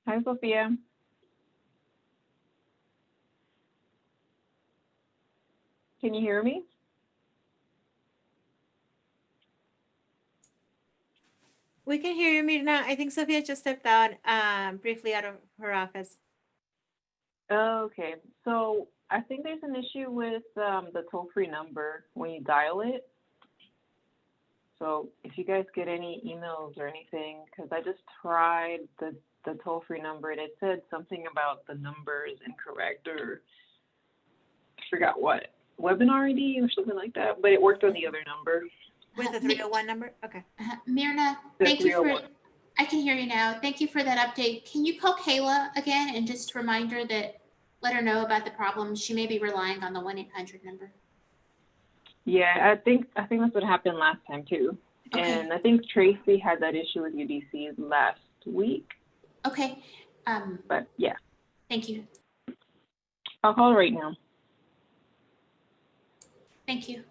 Hi, Sophia. Can you hear me? We can hear you, Mirna. I think Sophia just stepped out briefly out of her office. Okay, so I think there's an issue with the toll-free number when you dial it. So if you guys get any emails or anything, because I just tried the toll-free number and it said something about the number is incorrect, or I forgot what, webinar ID or something like that, but it worked on the other number. With the 301 number? Okay. Mirna, The thank you for, 301. I can hear you now. Thank you for that update. Can you call Kayla again and just remind her that, let her know about the problem? She may be relying on the 1-800 number. Yeah, I think that's what happened last time too. Okay. And I think Tracy had that issue with UDC last week, Okay. but yeah, Thank you. I'll call her right now. Thank you.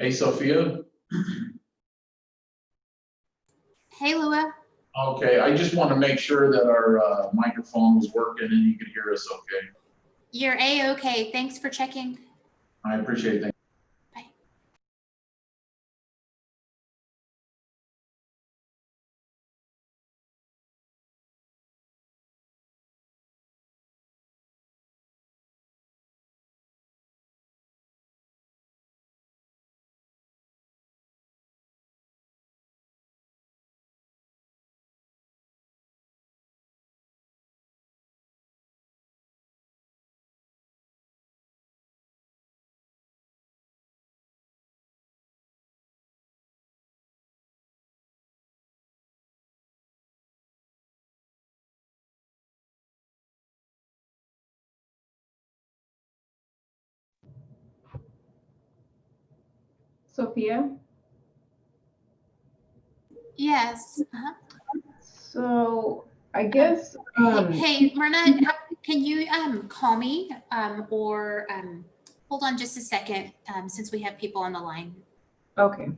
Hey, Sophia. Hey, Lua. Okay, I just want to make sure that our microphone was working and you could hear us okay. You're A-okay. Thanks for checking. I appreciate that. Sophia? Yes. Uh-huh. So I guess, Hey, Myrna, can you call me or hold on just a second since we have people on the line. okay.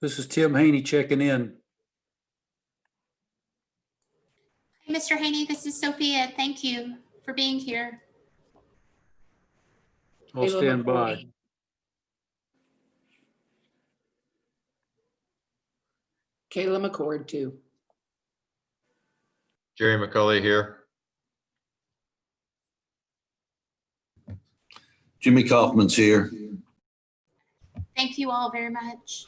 This is Tim Haney checking in. Hey, Mr. Haney, this is Sophia. Thank you for being here. I'll stand by. Kayla McCord too. Jerry McCully here. Jimmy Kaufman's here. Thank you all very much.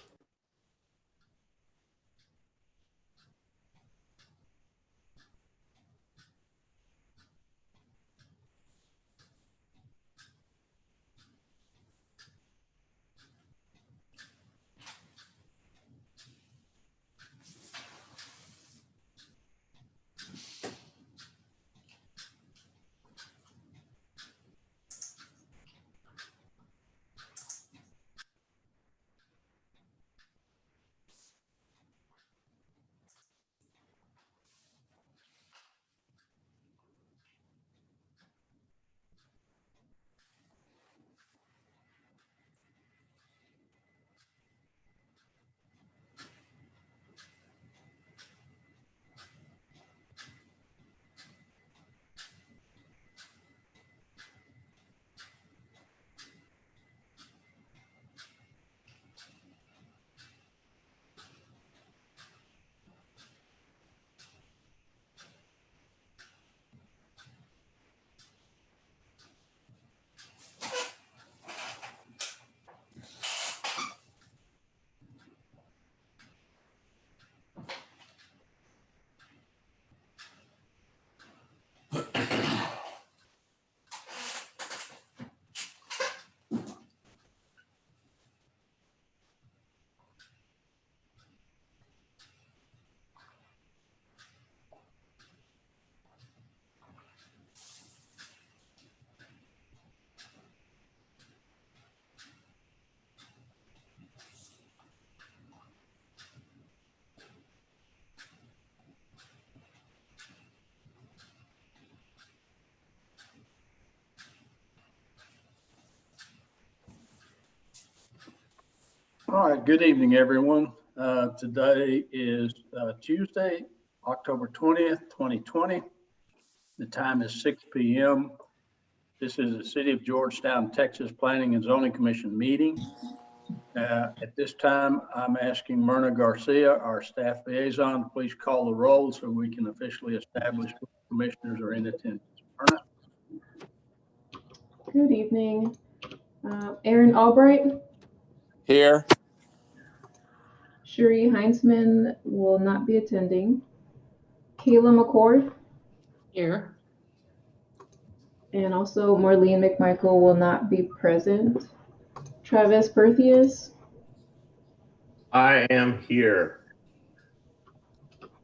All right, good evening, everyone. Today is Tuesday, October 20th, 2020. The time is 6 p.m. This is the City of Georgetown, Texas Planning and Zoning Commission meeting. At this time, I'm asking Myrna Garcia, our staff liaison, to please call the roll so we can officially establish which commissioners are in attendance. Myrna? Good evening. Aaron Albright, Here. Cherie Heinzman will not be attending. Kayla McCord, Here. and also Marlene McMichael will not be present. Travis Berthius, I am here.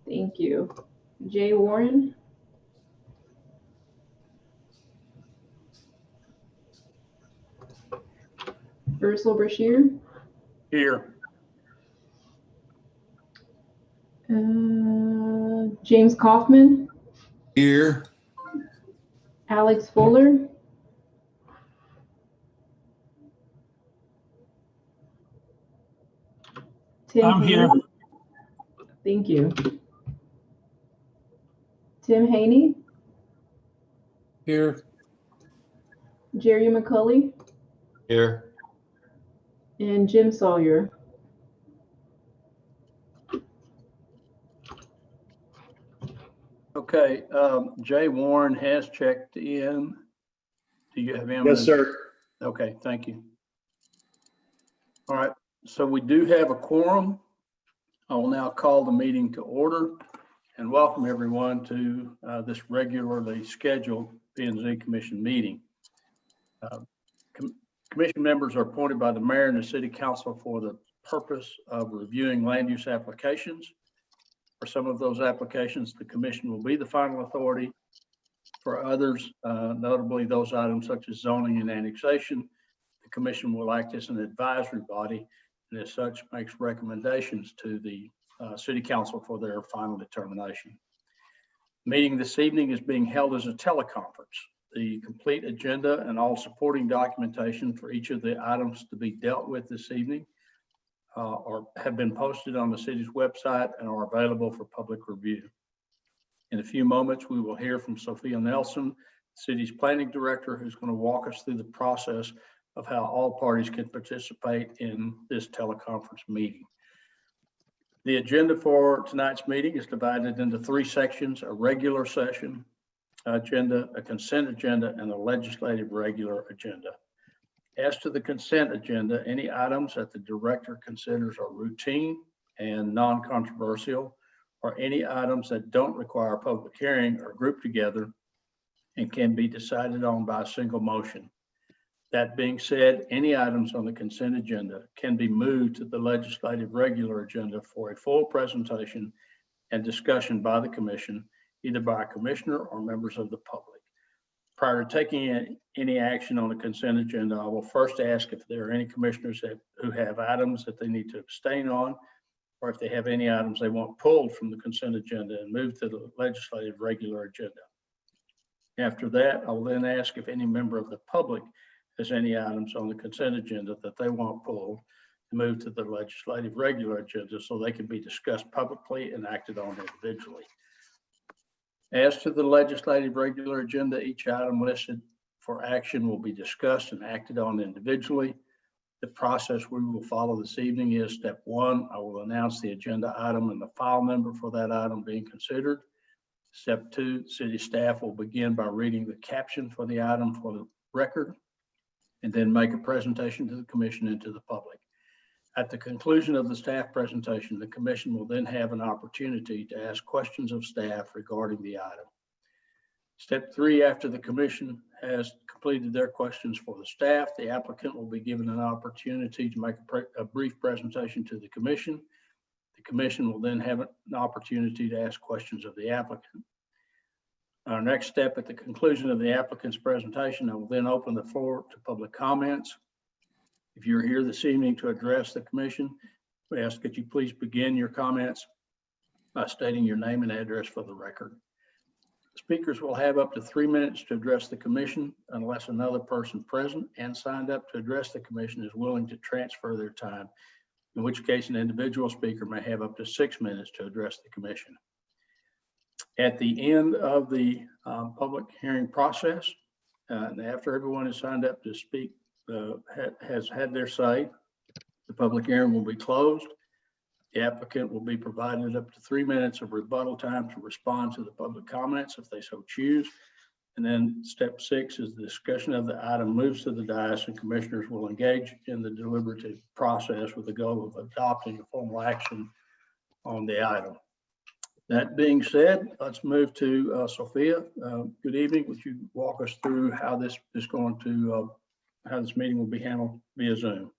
thank you. Jay Warren, Ursula Brashear, Here. James Kaufman, Here. Alex Fuller, Tim I'm Haney. here. Thank you. Tim Haney, Here. Jerry McCully, Here. and Jim Sawyer. Okay, Jay Warren has checked in. Do you have him? Yes, sir. Okay, thank you. All right, so we do have a quorum. I will now call the meeting to order and welcome everyone to this regularly scheduled P&Z Commission meeting. Commission members are appointed by the mayor and the city council for the purpose of reviewing land use applications. For some of those applications, the commission will be the final authority. For others, notably those items such as zoning and annexation, the commission will act as an advisory body and as such makes recommendations to the city council for their final determination. Meeting this evening is being held as a teleconference. The complete agenda and all supporting documentation for each of the items to be dealt with this evening or have been posted on the city's website and are available for public review. In a few moments, we will hear from Sophia Nelson, city's planning director, who's going to walk us through the process of how all parties can participate in this teleconference meeting. The agenda for tonight's meeting is divided into 3 sections: a regular session agenda, a consent agenda, and a legislative regular agenda. As to the consent agenda, any items that the director considers are routine and non-controversial, or any items that don't require a public hearing are grouped together and can be decided on by a single motion. That being said, any items on the consent agenda can be moved to the legislative regular agenda for a full presentation and discussion by the commission, either by a commissioner or members of the public. Prior to taking any action on the consent agenda, I will first ask if there are any commissioners who have items that they need to abstain on, or if they have any items they want pulled from the consent agenda and moved to the legislative regular agenda. After that, I will then ask if any member of the public has any items on the consent agenda that they want pulled and moved to the legislative regular agenda so they can be discussed publicly and acted on individually. As to the legislative regular agenda, each item listed for action will be discussed and acted on individually. The process we will follow this evening is: step 1, I will announce the agenda item and the file number for that item being considered. Step 2, city staff will begin by reading the caption for the item for the record, and then make a presentation to the commission and to the public. At the conclusion of the staff presentation, the commission will then have an opportunity to ask questions of staff regarding the item. Step 3, after the commission has completed their questions for the staff, the applicant will be given an opportunity to make a brief presentation to the commission. The commission will then have an opportunity to ask questions of the applicant. Our next step, at the conclusion of the applicant's presentation, I will then open the floor to public comments. If you're here this evening to address the commission, we ask that you please begin your comments by stating your name and address for the record. Speakers will have up to 3 minutes to address the commission unless another person present and signed up to address the commission is willing to transfer their time, in which case an individual speaker may have up to 6 minutes to address the commission. At the end of the public hearing process, and after everyone is signed up to speak, has had their say, the public hearing will be closed. The applicant will be provided up to 3 minutes of rebuttal time to respond to the public comments if they so choose. And then step 6 is the discussion of the item moves to the dais, and commissioners will engage in the deliberative process with the goal of adopting a formal action on the item. That being said, let's move to Sophia. Good evening. Would you walk us through how this is going to, how this meeting will be handled via Zoom?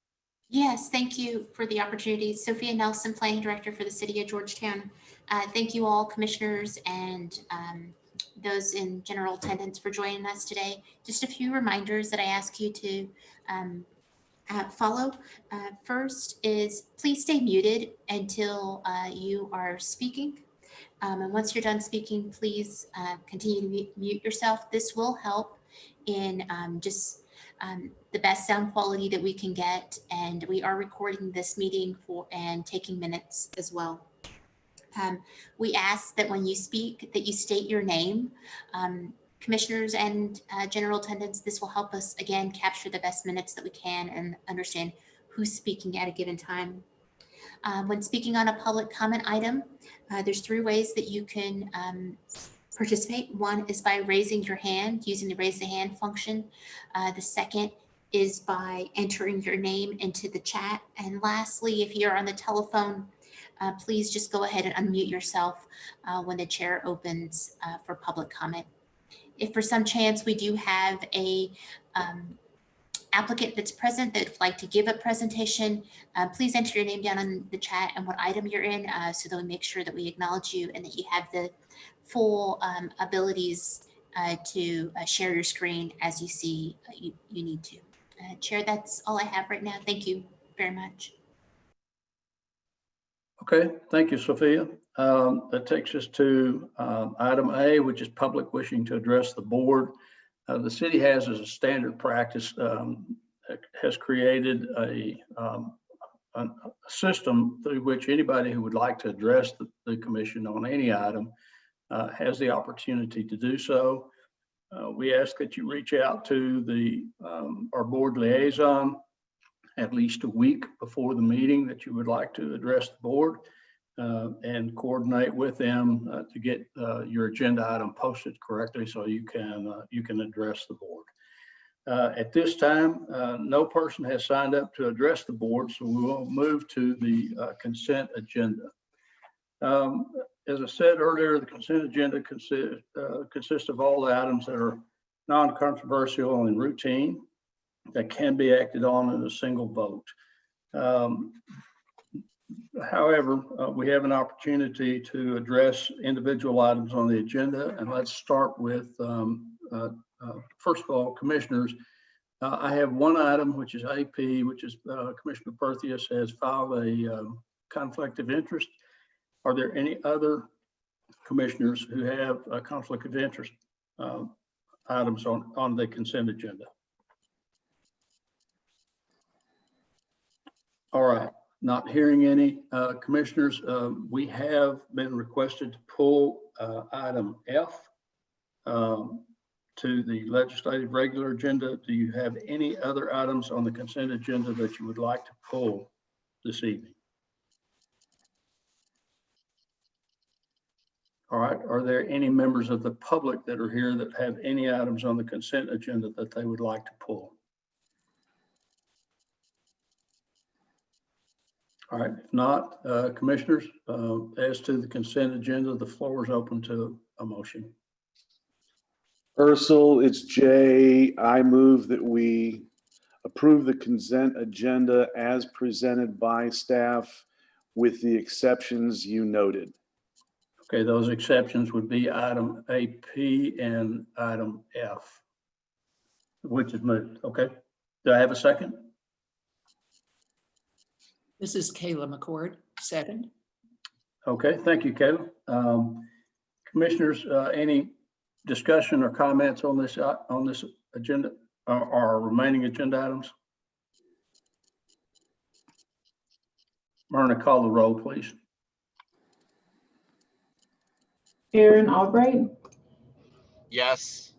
Yes, thank you for the opportunity. Sophia Nelson, Planning Director for the City of Georgetown. Thank you all, commissioners and those in general attendance, for joining us today. Just a few reminders that I ask you to follow. First is please stay muted until you are speaking. And once you're done speaking, please continue to mute yourself. This will help in the best sound quality that we can get. And we are recording this meeting and taking minutes as well. We ask that when you speak that you state your name. Commissioners and general attendance, this will help us, again, capture the best minutes that we can and understand who's speaking at a given time. When speaking on a public comment item, there's 3 ways that you can participate. One is by raising your hand, using the raise the hand function. The second is by entering your name into the chat. And lastly, if you're on the telephone, please just go ahead and unmute yourself when the chair opens for public comment. If for some chance we do have a applicant that's present that would like to give a presentation, please enter your name down in the chat and what item you're in so that we make sure that we acknowledge you and that you have the full abilities to share your screen as you see you need to. Chair, that's all I have right now. Thank you very much. Okay, thank you, Sophia. That takes us to item A, which is public wishing to address the board. The city has, as a standard practice, has created a a system through which anybody who would like to address the commission on any item has the opportunity to do so. We ask that you reach out to our board liaison at least a week before the meeting that you would like to address the board, and coordinate with them to get your agenda item posted correctly so you can address the board. At this time, no person has signed up to address the board, so we will move to the consent agenda. As I said earlier, the consent agenda consists of all the items that are non-controversial and routine that can be acted on in a single vote. However, we have an opportunity to address individual items on the agenda, and let's start with, first of all, commissioners. I have one item, which is AP, which is Commissioner Perthius has filed a conflict of interest. Are there any other commissioners who have a conflict of interest items on the consent agenda? All right, not hearing any commissioners. We have been requested to pull item F to the legislative regular agenda. Do you have any other items on the consent agenda that you would like to pull this evening? All right, are there any members of the public that are here that have any items on the consent agenda that they would like to pull? All right, if not, commissioners, as to the consent agenda, the floor is open to a motion. Ursel, it's Jay. I move that we approve the consent agenda as presented by staff with the exceptions you noted. Okay, those exceptions would be item AP and item F, which is moved. Okay, do I have a second? This is Kayla McCord, second. Okay, thank you, Kayla. Commissioners, any discussion or comments on this agenda or our remaining agenda items? Myrna, call the roll, please. Aaron Albright, Yes.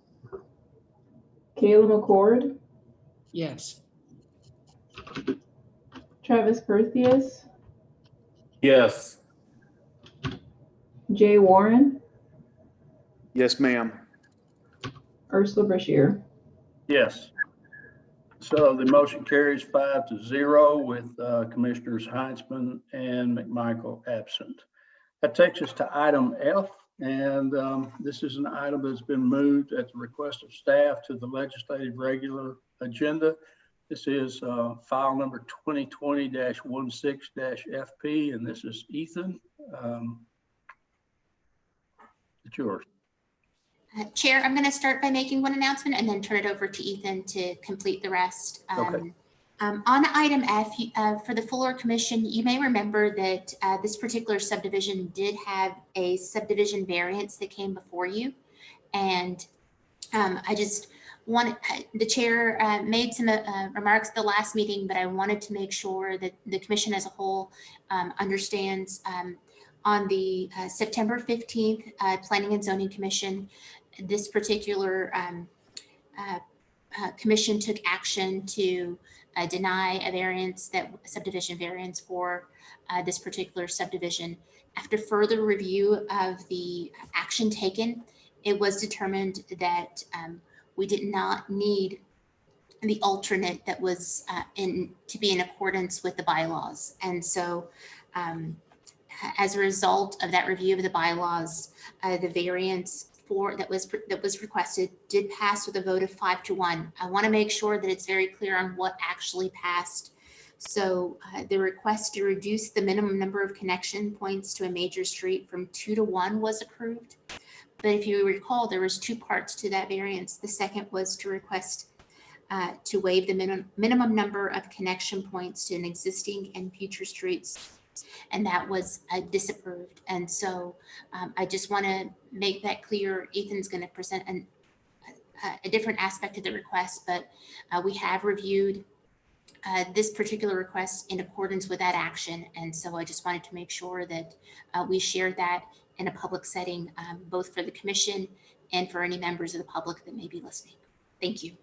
Kayla McCord, Yes. Travis Perthius, Yes. Jay Warren, Yes, ma'am. Ursula Brashear. Yes. So the motion carries 5-0 with Commissioners Heinzman and McMichael absent. That takes us to item F, and this is an item that's been moved at the request of staff to the legislative regular agenda. This is file number 2020-16-FP, and this is Ethan. It's yours. Chair, I'm going to start by making one announcement and then turn it over to Ethan to complete the rest. Okay. On item F, for the Fuller Commission, you may remember that this particular subdivision did have a subdivision variance that came before you. And I just wanted, the chair made some remarks at the last meeting, but I wanted to make sure that the commission as a whole understands on the September 15th Planning and Zoning Commission, this particular commission took action to deny a variance, that subdivision variance for this particular subdivision. After further review of the action taken, it was determined that we did not need the alternate that was to be in accordance with the bylaws. And so as a result of that review of the bylaws, the variance that was requested did pass with a vote of 5-1. I want to make sure that it's very clear on what actually passed. So the request to reduce the minimum number of connection points to a major street from 2 to 1 was approved. But if you recall, there was two parts to that variance. The second was to request to waive the minimum number of connection points to an existing and future streets, and that was disapproved. And so I just want to make that clear. Ethan's going to present a different aspect of the request, but we have reviewed this particular request in accordance with that action. And so I just wanted to make sure that we share that in a public setting, both for the commission and for any members of the public that may be listening. Thank you.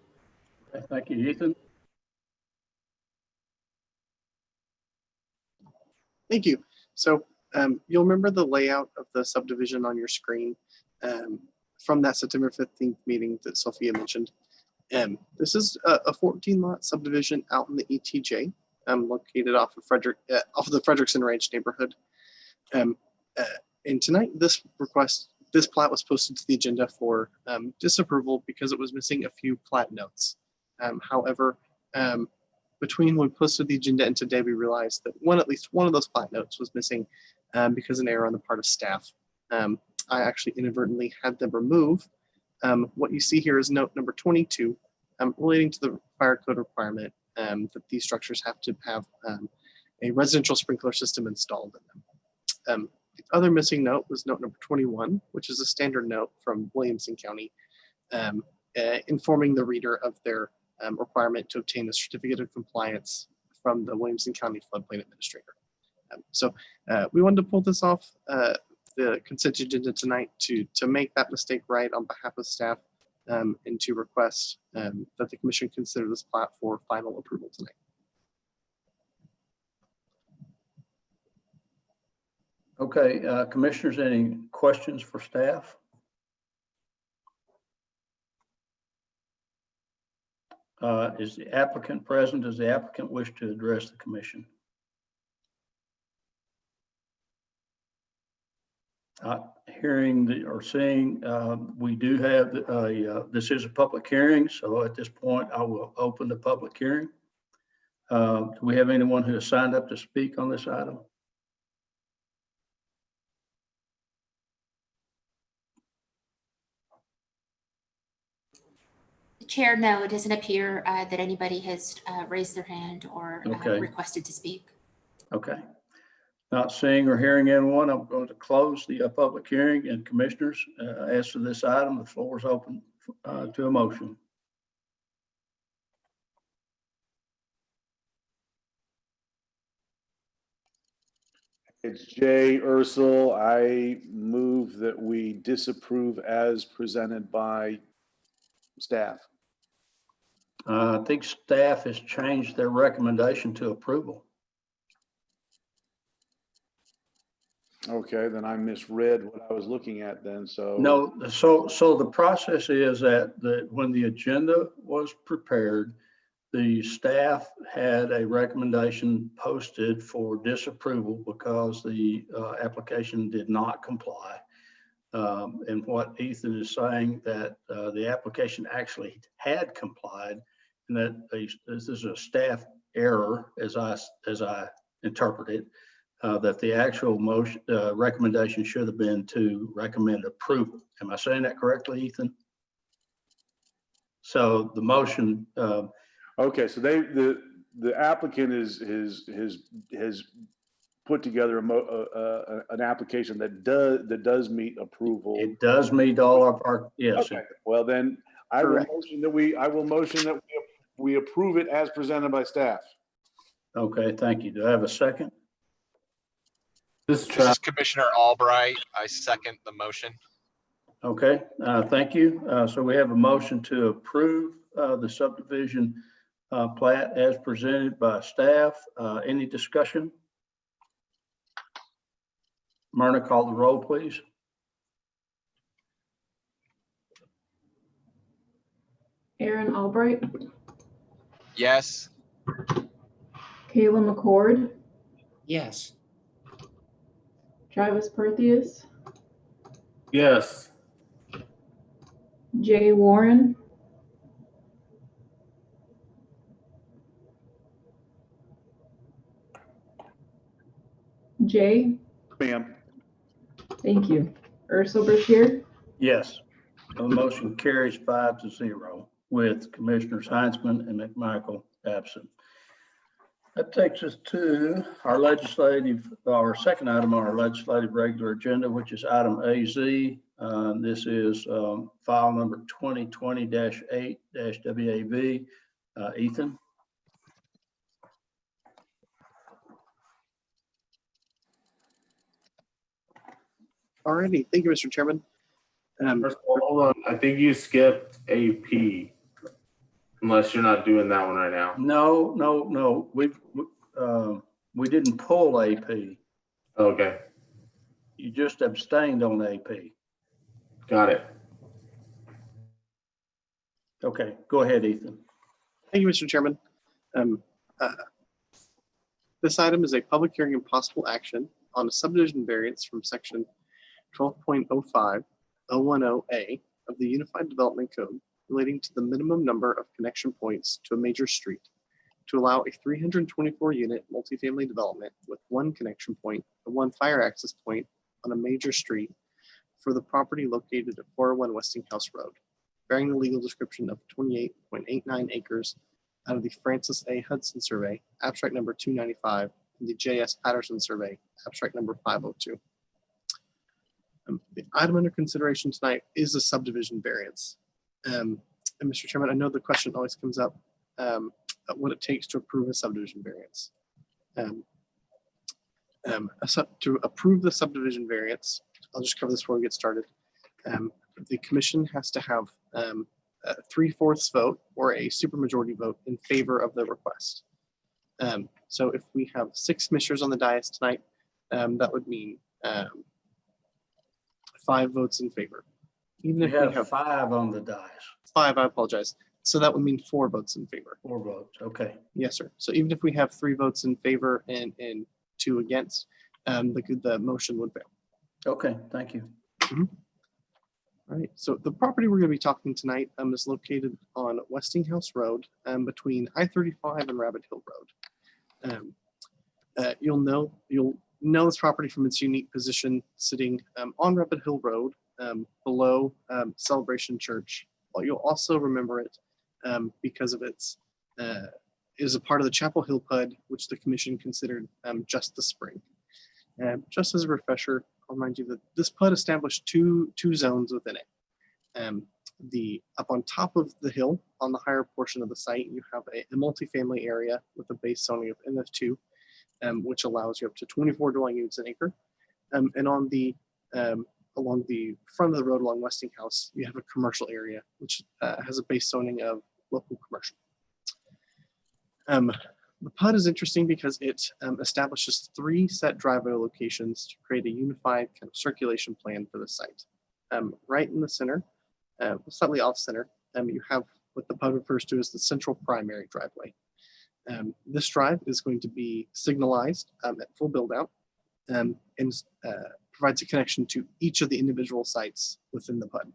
Okay, thank you, Ethan. Thank you. So you'll remember the layout of the subdivision on your screen from that September 15th meeting that Sophia mentioned. This is a 14-lot subdivision out in the ETJ, located off of the Frederickson Ranch neighborhood. And tonight, this plat was posted to the agenda for disapproval because it was missing a few plat notes. However, between when we posted the agenda and today, we realized that at least one of those plat notes was missing because of an error on the part of staff. I actually inadvertently had them remove. What you see here is note number 22, relating to the fire code requirement that these structures have to have a residential sprinkler system installed in them. The other missing note was note number 21, which is a standard note from Williamson County, informing the reader of their requirement to obtain a certificate of compliance from the Williamson County Floodplain Administrator. So we wanted to pull this off the consent agenda tonight to make that mistake right on behalf of staff and to request that the commission consider this plat for final approval tonight. Okay, commissioners, any questions for staff? Is the applicant present? Does the applicant wish to address the commission? Hearing or seeing, we do have this is a public hearing, so at this point I will open the public hearing. Do we have anyone who has signed up to speak on this item? Chair, no, it doesn't appear that anybody has raised their hand or requested to speak. Okay. Not seeing or hearing anyone, I'm going to close the public hearing. And commissioners, as to this item, the floor is open to a motion. It's Jay Ursel. I move that we disapprove as presented by staff. I think staff has changed their recommendation to approval. Okay, then I misread what I was looking at then, so. No, so the process is that when the agenda was prepared, the staff had a recommendation posted for disapproval because the application did not comply. And what Ethan is saying that the application actually had complied, and that this is a staff error, as I interpret it, that the actual motion recommendation should have been to recommend approval. Am I saying that correctly, Ethan? So the motion. Okay, so the applicant has put together an application that does meet approval. It does meet all of our, yes. Okay. Well, then I will motion that we approve it as presented by staff. Okay, thank you. Do I have a second? This is Commissioner Albright. I second the motion. Okay, thank you. So we have a motion to approve the subdivision plat as presented by staff. Any discussion? Myrna, call the roll, please. Aaron Albright, Yes. Kayla McCord, Yes. Travis Perthius, Yes. Jay Warren, Jay, Ma'am. thank you. Ursel Brashear, Yes. The motion carries 5-0 with Commissioners Heinzman and McMichael absent. That takes us to our second item on our legislative regular agenda, which is item AZ. This is file number 2020-8-WAV. Ethan. Alrighty, thank you, Mr. Chairman. First of all, hold on. I think you skipped AP. Unless you're not doing that one right now. No. We didn't pull AP. Okay, You just abstained on AP. got it. Okay, go ahead, Ethan. Thank you, Mr. Chairman. This item is a public hearing and possible action on a subdivision variance from section 12.05.010A of the Unified Development Code relating to the minimum number of connection points to a major street to allow a 324-unit multifamily development with one connection point and one fire access point on a major street for the property located at 401 Westinghouse Road, bearing the legal description of 28.89 acres out of the Francis A. Hudson Survey, abstract number 295, and the J.S. Patterson Survey, abstract number 502. The item under consideration tonight is a subdivision variance. And Mr. Chairman, I know the question always comes up, what it takes to approve a subdivision variance. To approve the subdivision variance, I'll just cover this before we get started. The commission has to have a 3/4 vote or a supermajority vote in favor of the request. So if we have 6 commissioners on the dais tonight, that would mean 5 votes in favor. Even if we have 5 on the dais. 5, I apologize. So that would mean 4 votes in favor. 4 votes, okay. Yes, sir. So even if we have 3 votes in favor and 2 against, the motion would fail. Okay, thank you. All right, so the property we're going to be talking tonight is located on Westinghouse Road between I-35 and Rabbit Hill Road. You'll know this property from its unique position sitting on Rabbit Hill Road below Celebration Church. Well, you'll also remember it because of its is a part of the Chapel Hill PUD, which the commission considered just the spring. Just as a refresher, I'll remind you that this PUD established two zones within it. Up on top of the hill, on the higher portion of the site, you have a multifamily area with a base zoning of NF2, which allows you up to 24 dwelling units an acre. And on the along the front of the road along Westinghouse, you have a commercial area, which has a base zoning of local commercial. The PUD is interesting because it establishes 3 set driveway locations to create a unified kind of circulation plan for the site. Right in the center, slightly off center, you have what the PUD refers to as the central primary driveway. This drive is going to be signalized at full build out and provides a connection to each of the individual sites within the PUD.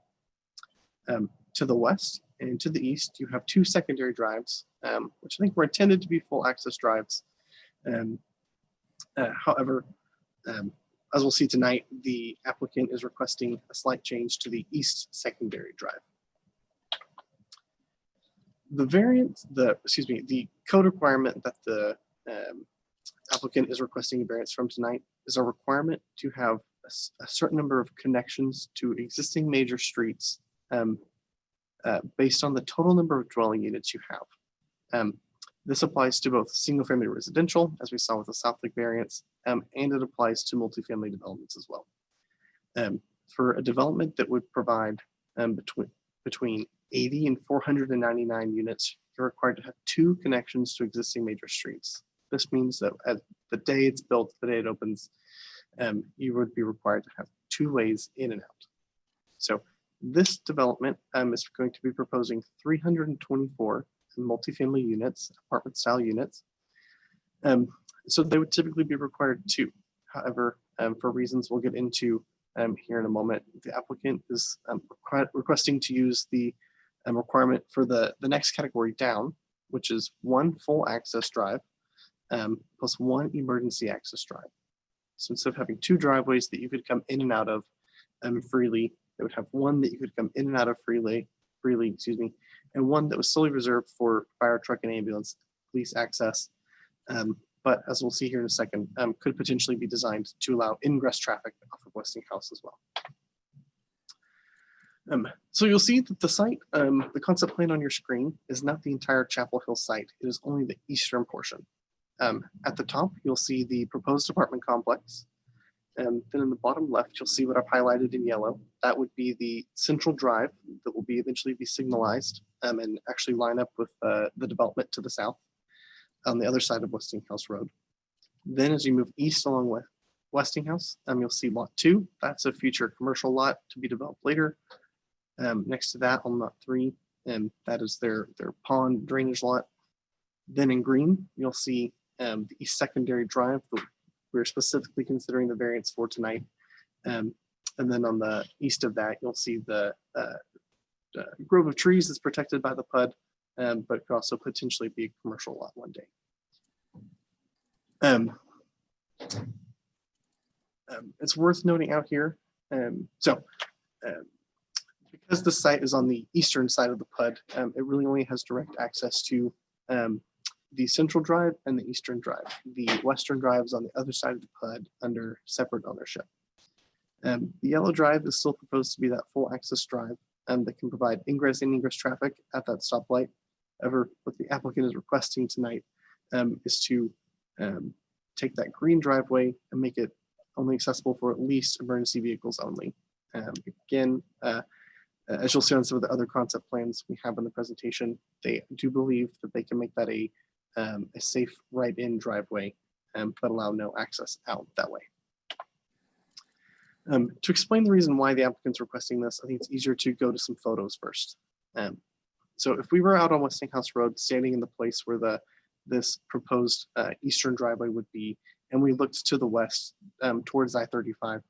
To the west and to the east, you have 2 secondary drives, which I think were intended to be full access drives. However, as we'll see tonight, the applicant is requesting a slight change to the east secondary drive. The variance, the code requirement that the applicant is requesting a variance from tonight is a requirement to have a certain number of connections to existing major streets based on the total number of dwelling units you have. This applies to both single-family residential, as we saw with the South Lake variance, and it applies to multifamily developments as well. For a development that would provide between 80 and 499 units, you're required to have 2 connections to existing major streets. This means that at the day it's built, the day it opens, you would be required to have 2 ways in and out. So this development is going to be proposing 324 multifamily units, apartment style units. So they would typically be required 2. However, for reasons we'll get into here in a moment, the applicant is requesting to use the requirement for the next category down, which is 1 full access drive plus 1 emergency access drive. So instead of having 2 driveways that you could come in and out of freely, they would have 1 that you could come in and out of freely, and 1 that was solely reserved for fire truck and ambulance police access. But as we'll see here in a second, could potentially be designed to allow ingress traffic off of Westinghouse as well. So you'll see that the site, the concept plan on your screen is not the entire Chapel Hill site. It is only the eastern portion. At the top, you'll see the proposed apartment complex. Then in the bottom left, you'll see what I've highlighted in yellow. That would be the central drive that will be eventually be signalized and actually line up with the development to the south on the other side of Westinghouse Road. Then as you move east along with Westinghouse, you'll see lot 2. That's a future commercial lot to be developed later. Next to that on lot 3, that is their pond drainage lot. Then in green, you'll see the east secondary drive that we're specifically considering the variance for tonight. And then on the east of that, you'll see the grove of trees that's protected by the PUD, but could also potentially be a commercial lot one day. It's worth noting out here. Because the site is on the eastern side of the PUD, it really only has direct access to the central drive and the eastern drive. The western drive is on the other side of the PUD under separate ownership. The yellow drive is still proposed to be that full access drive that can provide ingress and egress traffic at that stoplight. However, what the applicant is requesting tonight is to take that green driveway and make it only accessible for at least emergency vehicles only. Again, as you'll see on some of the other concept plans we have in the presentation, they do believe that they can make that a safe right-in driveway, but allow no access out that way. To explain the reason why the applicant's requesting this, I think it's easier to go to some photos first. So if we were out on Westinghouse Road, standing in the place where this proposed eastern driveway would be, and we looked to the west towards I-35,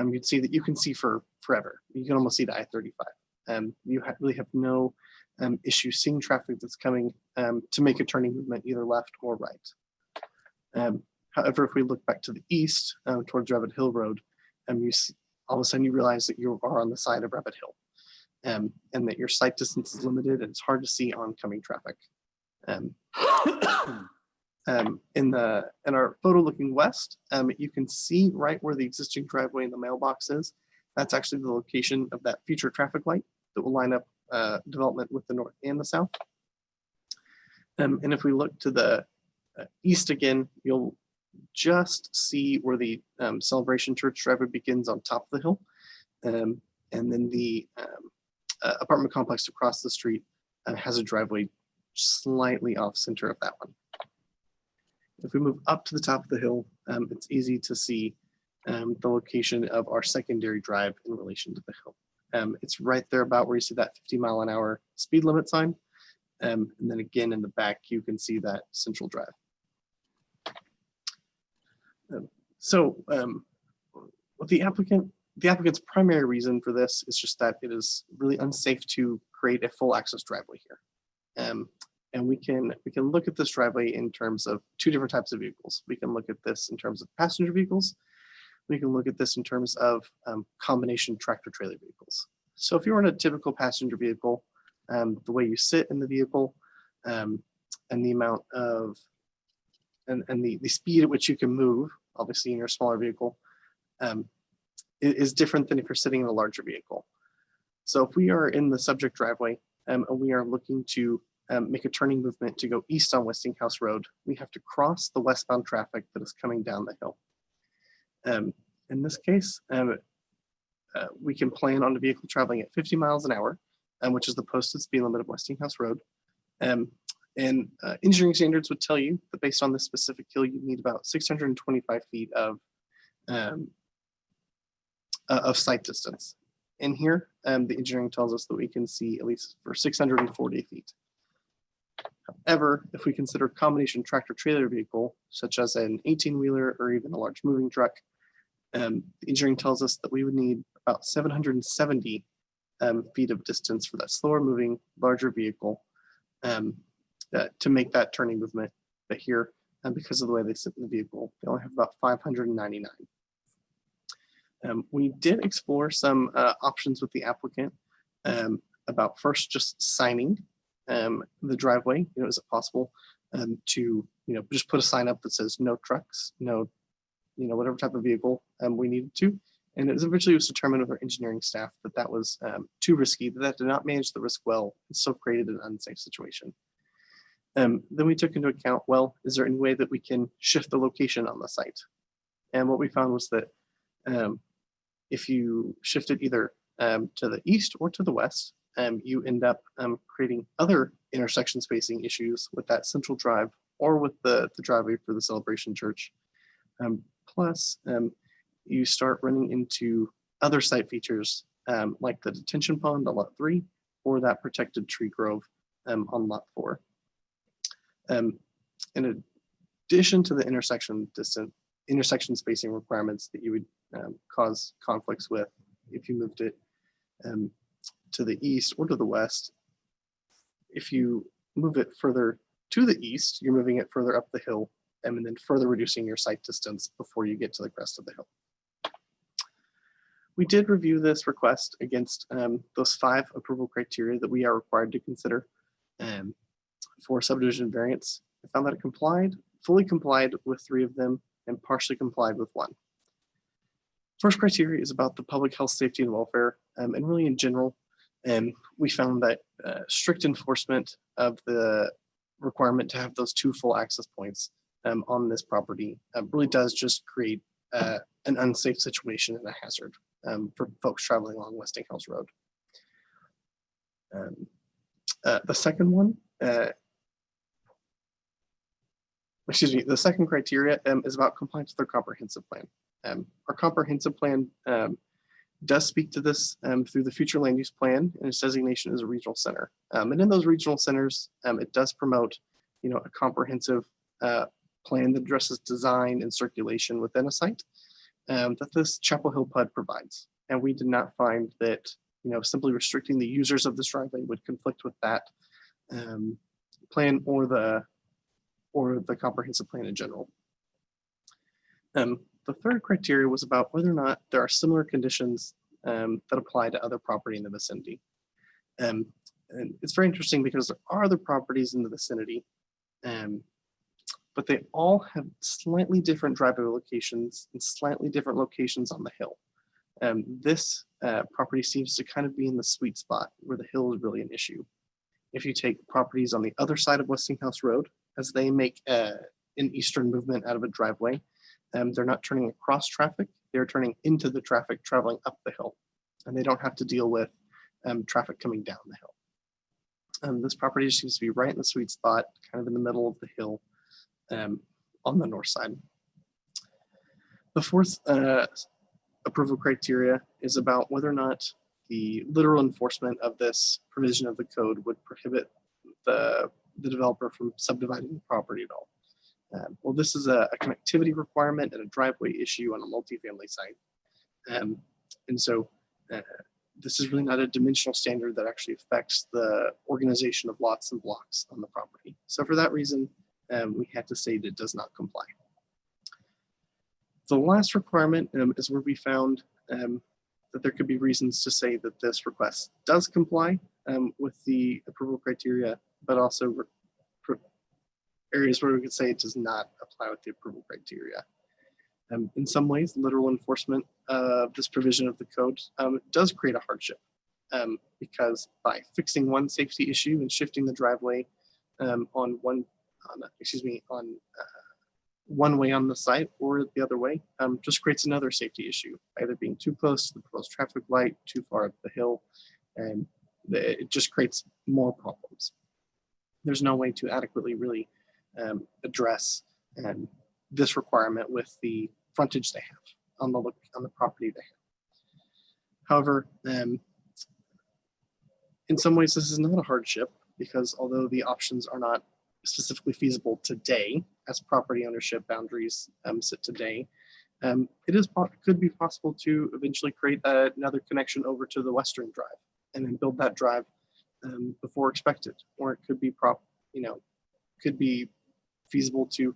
you'd see that you can see for forever. You can almost see to I-35. You really have no issue seeing traffic that's coming to make a turning movement either left or right. However, if we look back to the east towards Rabbit Hill Road, you see, all of a sudden you realize that you are on the side of Rabbit Hill and that your sight distance is limited and it's hard to see oncoming traffic. In our photo looking west, you can see right where the existing driveway in the mailbox is. That's actually the location of that future traffic light that will line up development with the north and the south. And if we look to the east again, you'll just see where the Celebration Church driveway begins on top of the hill. And then the apartment complex across the street has a driveway slightly off center of that one. If we move up to the top of the hill, it's easy to see the location of our secondary drive in relation to the hill. It's right there about where you see that 50-mile-an-hour speed limit sign. And then again in the back, you can see that central drive. What the applicant's primary reason for this is just that it is really unsafe to create a full access driveway here. And we can look at this driveway in terms of two different types of vehicles. We can look at this in terms of passenger vehicles. We can look at this in terms of combination tractor trailer vehicles. So if you're in a typical passenger vehicle, the way you sit in the vehicle and the amount of and the speed at which you can move, obviously in your smaller vehicle, is different than if you're sitting in a larger vehicle. So if we are in the subject driveway and we are looking to make a turning movement to go east on Westinghouse Road, we have to cross the westbound traffic that is coming down the hill. In this case, we can plan on the vehicle traveling at 50 miles an hour, which is the posted speed limit of Westinghouse Road. Engineering standards would tell you that based on this specific hill, you need about 625 feet of sight distance. In here, the engineering tells us that we can see at least for 640 feet. However, if we consider combination tractor trailer vehicle, such as an 18-wheeler or even a large moving truck, the engineering tells us that we would need about 770 feet of distance for that slower moving, larger vehicle to make that turning movement. But here, because of the way they sit in the vehicle, they only have about 599. We did explore some options with the applicant about first just signing the driveway. Is it possible to just put a sign up that says no trucks, no whatever type of vehicle we needed to. And it eventually was determined with our engineering staff that that was too risky, that did not manage the risk well, and so created an unsafe situation. Then we took into account, well, is there any way that we can shift the location on the site? And what we found was that If you shift it either to the east or to the west, you end up creating other intersection spacing issues with that central drive or with the driveway for the Celebration Church. Plus, you start running into other site features like the detention pond on lot 3 or that protected tree grove on lot 4. In addition to the intersection spacing requirements that you would cause conflicts with if you moved it to the east or to the west, if you move it further to the east, you're moving it further up the hill and then further reducing your site distance before you get to the crest of the hill. We did review this request against those 5 approval criteria that we are required to consider for subdivision variance. I found that it fully complied with 3 of them and partially complied with 1. First criteria is about the public health, safety, and welfare, and really in general, we found that strict enforcement of the requirement to have those 2 full access points on this property really does just create an unsafe situation and a hazard for folks traveling along Westinghouse Road. The second one, the second criteria is about compliance with our comprehensive plan. Our comprehensive plan does speak to this through the future land use plan and its designation as a regional center. And in those regional centers, it does promote, a comprehensive plan that addresses design and circulation within a site that this Chapel Hill PUD provides. And we did not find that, simply restricting the users of this driveway would conflict with that plan or the comprehensive plan in general. The third criteria was about whether or not there are similar conditions that apply to other property in the vicinity. And it's very interesting because there are other properties in the vicinity, but they all have slightly different driveway locations and slightly different locations on the hill. This property seems to kind of be in the sweet spot where the hill is really an issue. If you take properties on the other side of Westinghouse Road, as they make an eastern movement out of a driveway, they're not turning across traffic, they're turning into the traffic traveling up the hill, and they don't have to deal with traffic coming down the hill. This property seems to be right in the sweet spot, kind of in the middle of the hill on the north side. The fourth approval criteria is about whether or not the literal enforcement of this provision of the code would prohibit the developer from subdividing the property at all. Well, this is a connectivity requirement and a driveway issue on a multifamily site. And so this is really not a dimensional standard that actually affects the organization of lots and blocks on the property. So for that reason, we had to say that it does not comply. The last requirement is where we found that there could be reasons to say that this request does comply with the approval criteria, but also areas where we could say it does not apply with the approval criteria. In some ways, literal enforcement of this provision of the code does create a hardship because by fixing one safety issue and shifting the driveway on one way on the site or the other way, just creates another safety issue, either being too close to the proposed traffic light, too far up the hill, and it just creates more problems. There's no way to adequately really address this requirement with the frontage they have on the property they have. However, in some ways this is not a hardship because although the options are not specifically feasible today as property ownership boundaries sit today, could be possible to eventually create another connection over to the western drive and then build that drive before expected, or it could be could be feasible to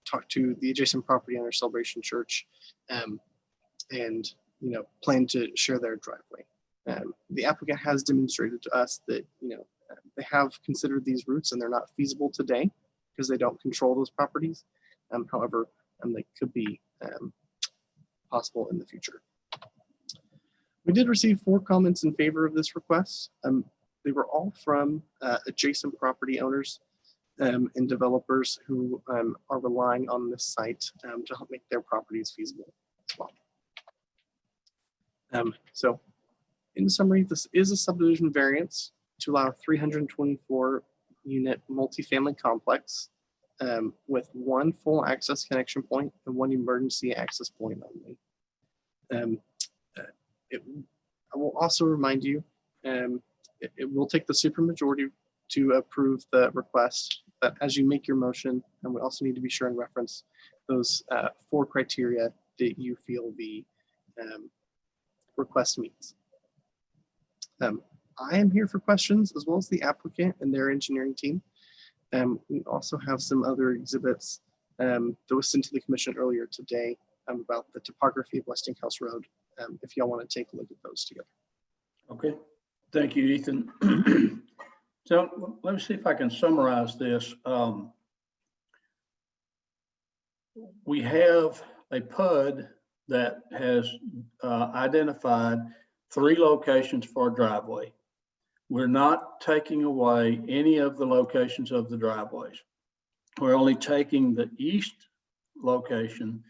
talk to the adjacent property owner, Celebration Church, and plan to share their driveway. The applicant has demonstrated to us that they have considered these routes and they're not feasible today because they don't control those properties. However, they could be possible in the future. We did receive 4 comments in favor of this request. They were all from adjacent property owners and developers who are relying on this site to help make their properties feasible as well. So in summary, this is a subdivision variance to allow a 324 unit multifamily complex with one full access connection point and one emergency access point only. I will also remind you, it will take the supermajority to approve the request, but as you make your motion, and we also need to be sure and reference those 4 criteria that you feel the request meets. I am here for questions as well as the applicant and their engineering team. We also have some other exhibits that was sent to the commission earlier today about the topography of Westinghouse Road, if y'all want to take a look at those together. Okay, thank you, Ethan. So let me see if I can summarize this. We have a PUD that has identified 3 locations for a driveway. We're not taking away any of the locations of the driveways. We're only taking the east location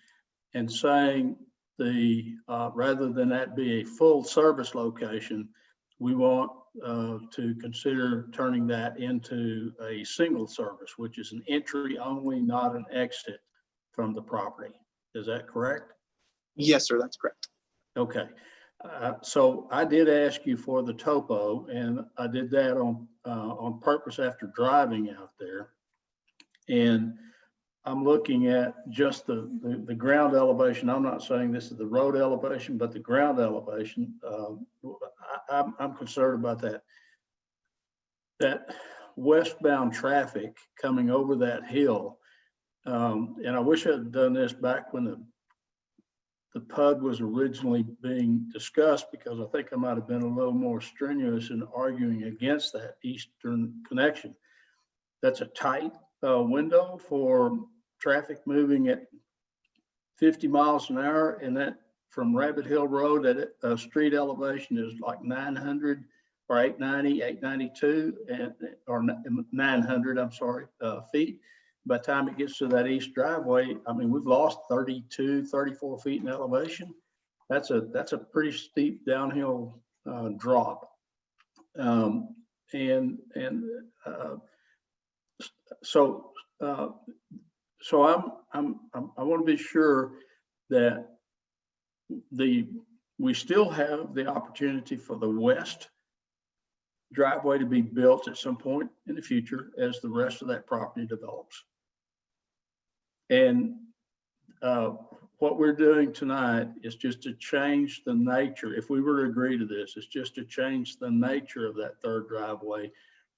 and saying rather than that be a full service location, we want to consider turning that into a single service, which is an entry only, not an exit from the property. Is that correct? Yes, sir, that's correct. Okay. So I did ask you for the topo, and I did that on purpose after driving out there. And I'm looking at just the ground elevation. I'm not saying this is the road elevation, but the ground elevation. I'm concerned about that westbound traffic coming over that hill. And I wish I had done this back when the PUD was originally being discussed, because I think I might have been a little more strenuous in arguing against that eastern connection. That's a tight window for traffic moving at 50 miles an hour, and that from Rabbit Hill Road at street elevation is like 900 or 890, 892, or 900, I'm sorry, feet. By the time it gets to that east driveway, I mean, we've lost 32, 34 feet in elevation. That's a pretty steep downhill drop. So I want to be sure that we still have the opportunity for the west driveway to be built at some point in the future as the rest of that property develops. And what we're doing tonight is just to change the nature. If we were to agree to this, it's just to change the nature of that third driveway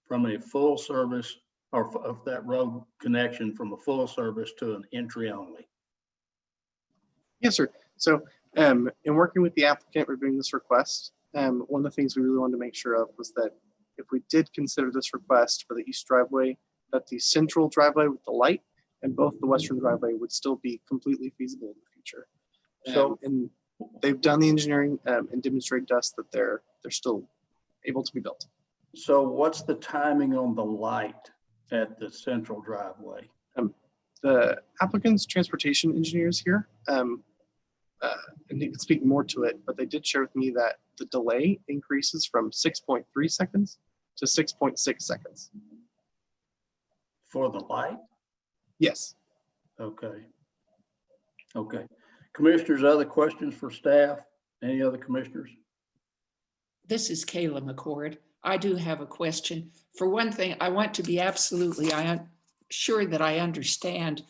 from a full service, or of that road connection from a full service to an entry only. Yes, sir. So in working with the applicant reviewing this request, one of the things we really wanted to make sure of was that if we did consider this request for the east driveway, that the central driveway with the light and both the western driveway would still be completely feasible in the future. So, and they've done the engineering and demonstrated to us that they're still able to be built. So what's the timing on the light at the central driveway? The applicant's transportation engineers here, and they can speak more to it, but they did share with me that the delay increases from 6.3 seconds to 6.6 seconds. For the light? Yes. Okay. Okay. Commissioners, other questions for staff? Any other commissioners? This is Kayla McCord. I do have a question. For one thing, I want to be absolutely sure that I understand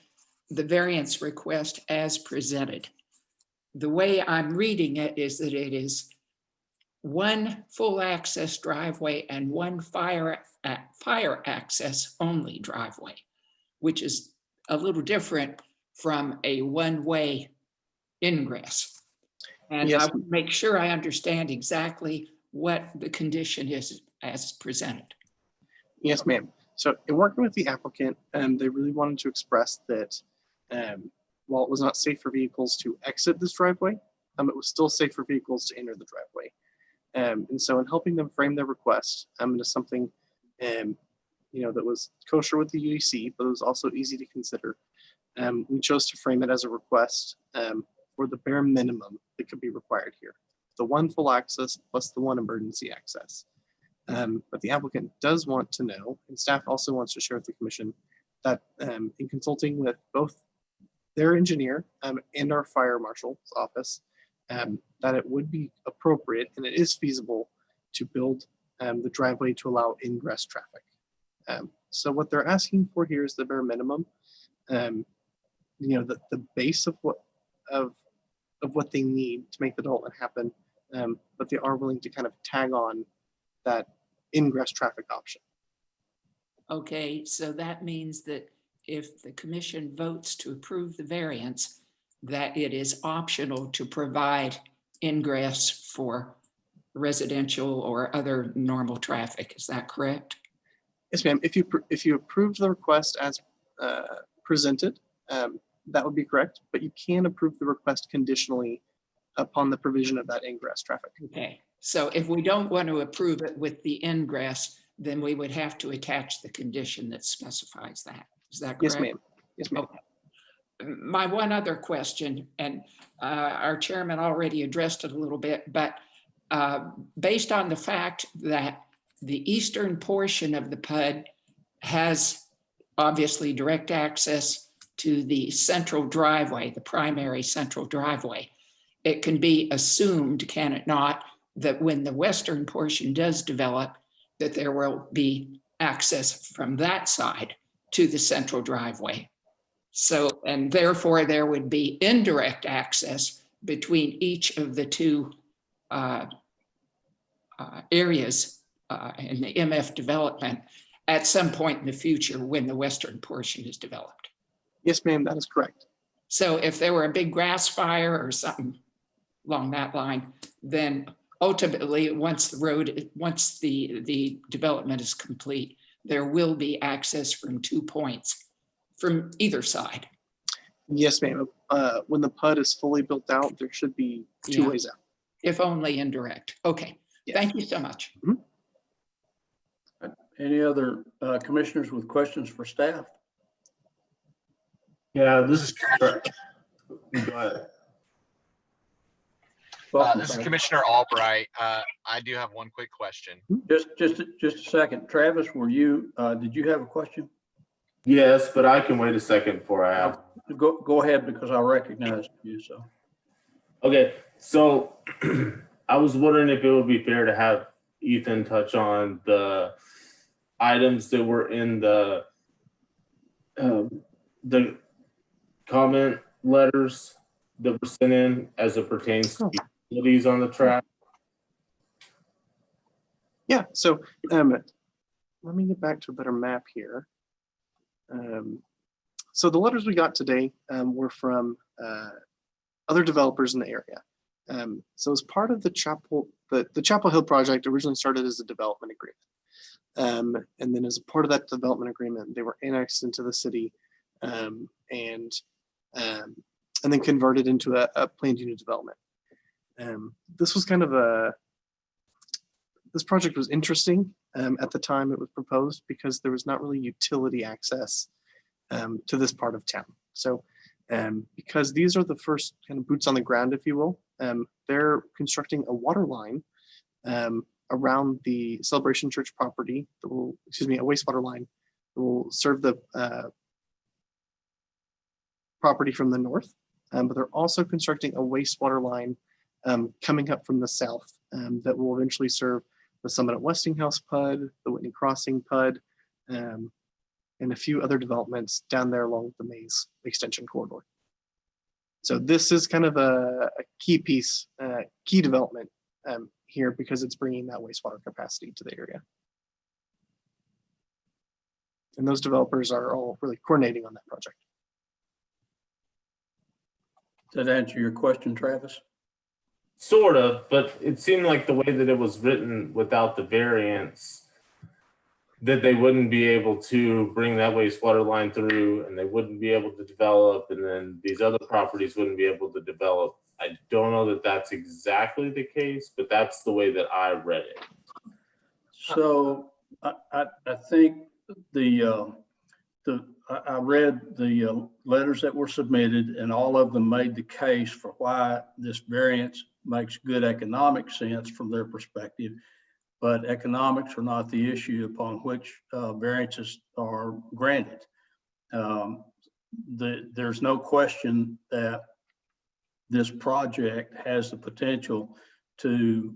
the variance request as presented. The way I'm reading it is that it is one full access driveway and one fire access only driveway, which is a little different from a one-way ingress. And yes, I will make sure I understand exactly what the condition is as presented. Yes, ma'am. So in working with the applicant, they really wanted to express that while it was not safe for vehicles to exit this driveway, it was still safe for vehicles to enter the driveway. And so in helping them frame their request into something that was kosher with the UEC, but it was also easy to consider, we chose to frame it as a request for the bare minimum that could be required here. the one full access plus the one emergency access. But the applicant does want to know, and staff also wants to share with the commission, that in consulting with both their engineer and our fire marshal's office, that it would be appropriate and it is feasible to build the driveway to allow ingress traffic. So what they're asking for here is the bare minimum. The base of what they need to make the development happen, but they are willing to kind of tag on that ingress traffic option. Okay, so that means that if the commission votes to approve the variance, that it is optional to provide ingress for residential or other normal traffic. Is that correct? Yes, ma'am. If you approve the request as presented, that would be correct, but you can approve the request conditionally upon the provision of that ingress traffic. Okay, so if we don't want to approve it with the ingress, then we would have to attach the condition that specifies that. Is that correct? Yes, ma'am. Yes, ma'am. Okay. My one other question, and our chairman already addressed it a little bit, but based on the fact that the eastern portion of the PUD has obviously direct access to the central driveway, the primary central driveway, it can be assumed, can it not, that when the western portion does develop, that there will be access from that side to the central driveway. So, and therefore there would be indirect access between each of the two areas in the MF development at some point in the future when the western portion is developed. Yes, ma'am, that is correct. So if there were a big grass fire or something along that line, then ultimately, once the development is complete, there will be access from 2 points from either side. Yes, ma'am. When the PUD is fully built out, there should be two ways out. If only indirect. Okay, yes. Thank you so much. Mm-hmm. Any other commissioners with questions for staff? Yeah, this is correct. Go ahead. This is Commissioner Albright. I do have one quick question. Just a second. Travis, did you have a question? Yes, but I can wait a second before I ask. Go ahead, because I recognize you. So. Okay, so I was wondering if it would be fair to have Ethan touch on the items that were in the comment letters that were sent in as it pertains to utilities on the track. Yeah, so let me get back to a better map here. So the letters we got today were from other developers in the area. So as part of the Chapel Hill project originally started as a development agreement. And then as a part of that development agreement, they were annexed into the city and then converted into a planned unit development. This was kind of this project was interesting at the time it was proposed because there was not really utility access to this part of town. So because these are the first kind of boots on the ground, if you will, they're constructing a water line around the Celebration Church property that will, a wastewater line that will serve the property from the north. But they're also constructing a wastewater line coming up from the south that will eventually serve the Summit at Westinghouse PUD, the Whitney Crossing PUD, and a few other developments down there along the Maze extension corridor. So this is kind of a key piece, key development here because it's bringing that wastewater capacity to the area. And those developers are all really coordinating on that project. Does that answer your question, Travis? Sort of, but it seemed like the way that it was written without the variance, that they wouldn't be able to bring that wastewater line through and they wouldn't be able to develop, and then these other properties wouldn't be able to develop. I don't know that that's exactly the case, but that's the way that I read it. So I think I read the letters that were submitted, and all of them made the case for why this variance makes good economic sense from their perspective, but economics are not the issue upon which variances are granted. There's no question that this project has the potential to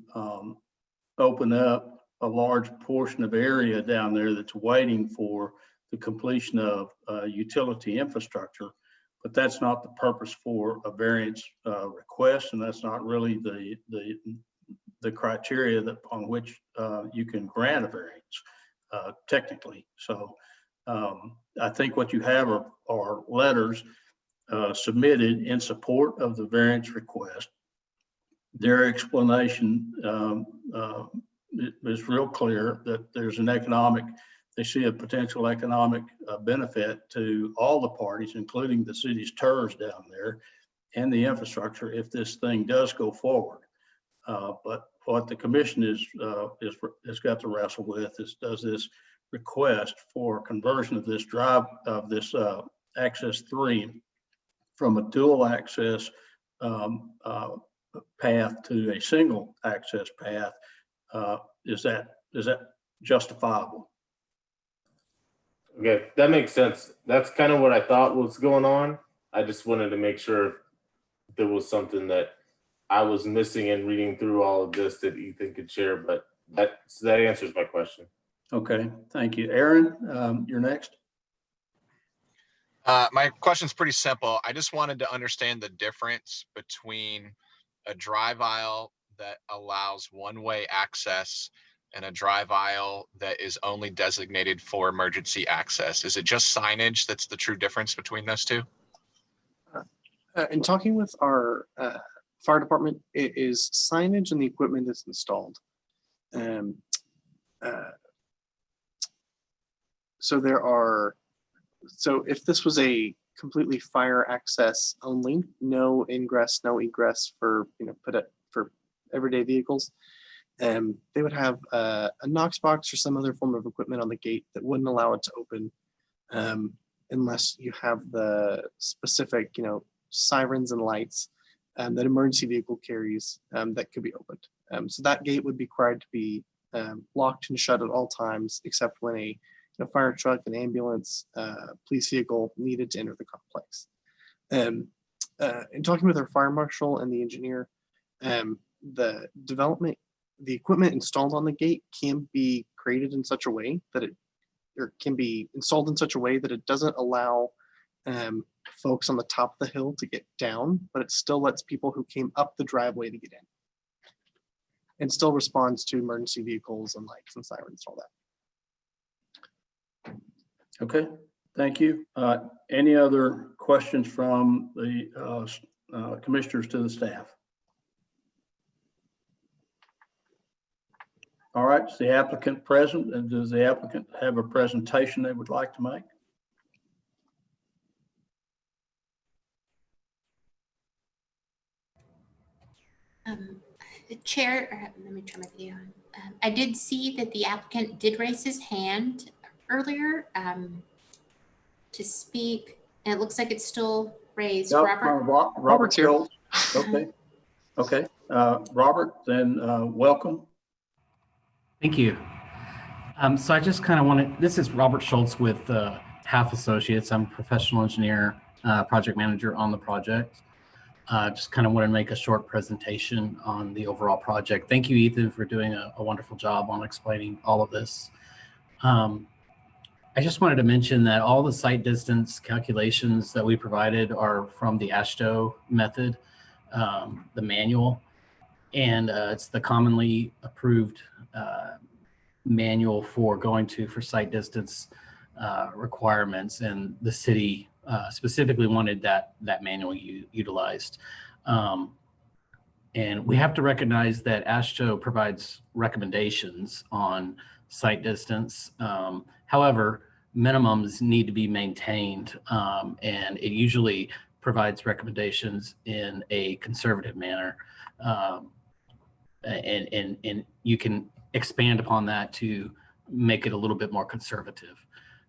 open up a large portion of area down there that's waiting for the completion of utility infrastructure, but that's not the purpose for a variance request, and that's not really the criteria that upon which you can grant a variance technically. So I think what you have are letters submitted in support of the variance request. Their explanation is real clear that there's an economic, they see a potential economic benefit to all the parties, including the city's TERS down there and the infrastructure if this thing does go forward. But what the commission has got to wrestle with is, does this request for conversion of this access 3 from a dual access path to a single access path, is that justifiable? Okay, that makes sense. That's kind of what I thought was going on. I just wanted to make sure there was something that I was missing in reading through all of this that Ethan could share, but that answers my question. Okay, thank you. Aaron, you're next. My question's pretty simple. I just wanted to understand the difference between a drive aisle that allows one-way access and a drive aisle that is only designated for emergency access. Is it just signage that's the true difference between those two? In talking with our fire department, it is signage and the equipment that's installed. So if this was a completely fire access only, no ingress, no egress for for everyday vehicles, they would have a Knox box or some other form of equipment on the gate that wouldn't allow it to open unless you have the specific, sirens and lights that emergency vehicle carries that could be opened. So that gate would be required to be locked and shut at all times, except when a fire truck, an ambulance, police vehicle needed to enter the complex. In talking with our fire marshal and the engineer, the equipment installed on the gate can be created in such a way that can be installed in such a way that it doesn't allow folks on the top of the hill to get down, but it still lets people who came up the driveway to get in, and still responds to emergency vehicles and lights and sirens, all that. Okay, thank you. Any other questions from the commissioners to the staff? All right, is the applicant present, and does the applicant have a presentation they would like to make? Chair, let me turn my video on. I did see that the applicant did raise his hand earlier to speak, and it looks like it's still raised. Yep, Robert? Robert's here. Okay. Robert, then welcome. Thank you. So I just kind of wanted, this is Robert Schultz with Half Associates. I'm a professional engineer, project manager on the project. Just kind of want to make a short presentation on the overall project. Thank you, Ethan, for doing a wonderful job on explaining all of this. I just wanted to mention that all the site distance calculations that we provided are from the AASHTO method, the manual, and it's the commonly approved manual for site distance requirements, and the city specifically wanted that manual utilized. And we have to recognize that AASHTO provides recommendations on site distance. However, minimums need to be maintained, and it usually provides recommendations in a conservative manner. And you can expand upon that to make it a little bit more conservative.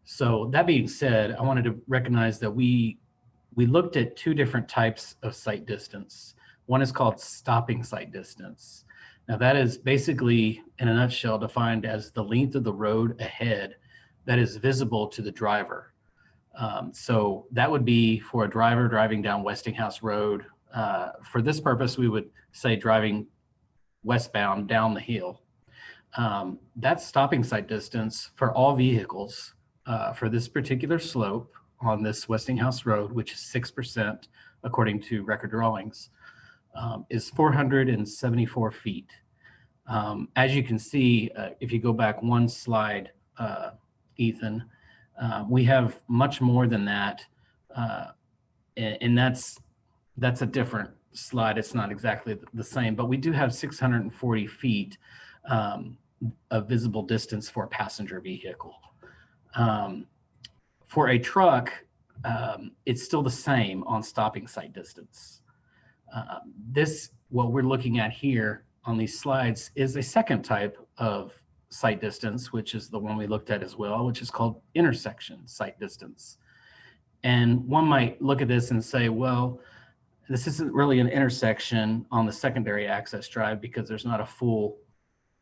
So that being said, I wanted to recognize that we looked at two different types of site distance. One is called stopping sight distance. Now that is basically, in a nutshell, defined as the length of the road ahead that is visible to the driver. So that would be for a driver driving down Westinghouse Road. For this purpose, we would say driving westbound down the hill. That's stopping sight distance for all vehicles for this particular slope on this Westinghouse Road, which is 6% according to record drawings, is 474 feet. As you can see, if you go back one slide, Ethan, we have much more than that. And that's a different slide. It's not exactly the same, but we do have 640 feet of visible distance for a passenger vehicle. For a truck, it's still the same on stopping sight distance. What we're looking at here on these slides is a second type of sight distance, which is the one we looked at as well, which is called intersection sight distance. And one might look at this and say, well, this isn't really an intersection on the secondary access drive because there's not a full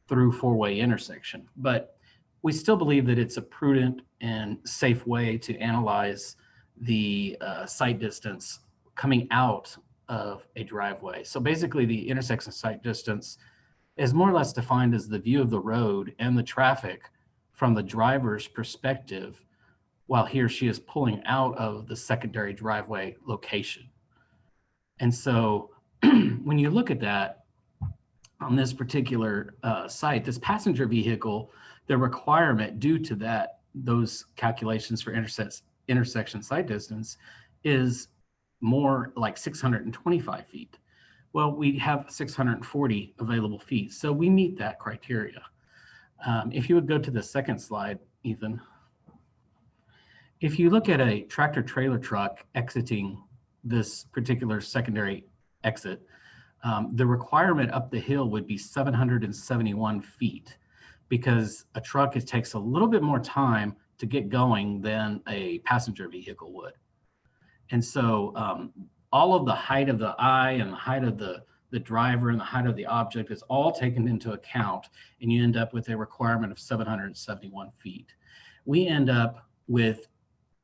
through four-way intersection. But we still believe that it's a prudent and safe way to analyze the sight distance coming out of a driveway. So basically the intersection sight distance is more or less defined as the view of the road and the traffic from the driver's perspective while he or she is pulling out of the secondary driveway location. And so when you look at that on this particular site, this passenger vehicle, the requirement due to those calculations for intersection sight distance is more like 625 feet. Well, we have 640 available feet, so we meet that criteria. If you would go to the second slide, Ethan. If you look at a tractor trailer truck exiting this particular secondary exit, the requirement up the hill would be 771 feet because a truck, it takes a little bit more time to get going than a passenger vehicle would. And so all of the height of the eye and the height of the driver and the height of the object is all taken into account, and you end up with a requirement of 771 feet. We end up with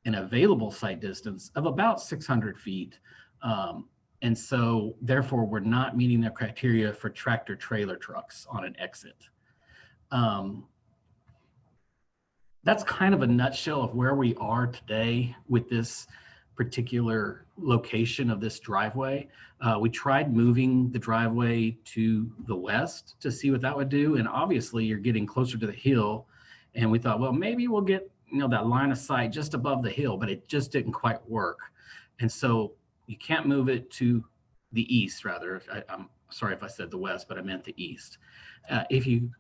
an available sight distance of about 600 feet. And so therefore we're not meeting the criteria for tractor trailer trucks on an exit. That's kind of a nutshell of where we are today with this particular location of this driveway. We tried moving the driveway to the west to see what that would do. And obviously you're getting closer to the hill. And we thought, well, maybe we'll get that line of sight just above the hill, but it just didn't quite work. And so you can't move it to the east, rather. I'm sorry if I said the west, but I meant the east. If you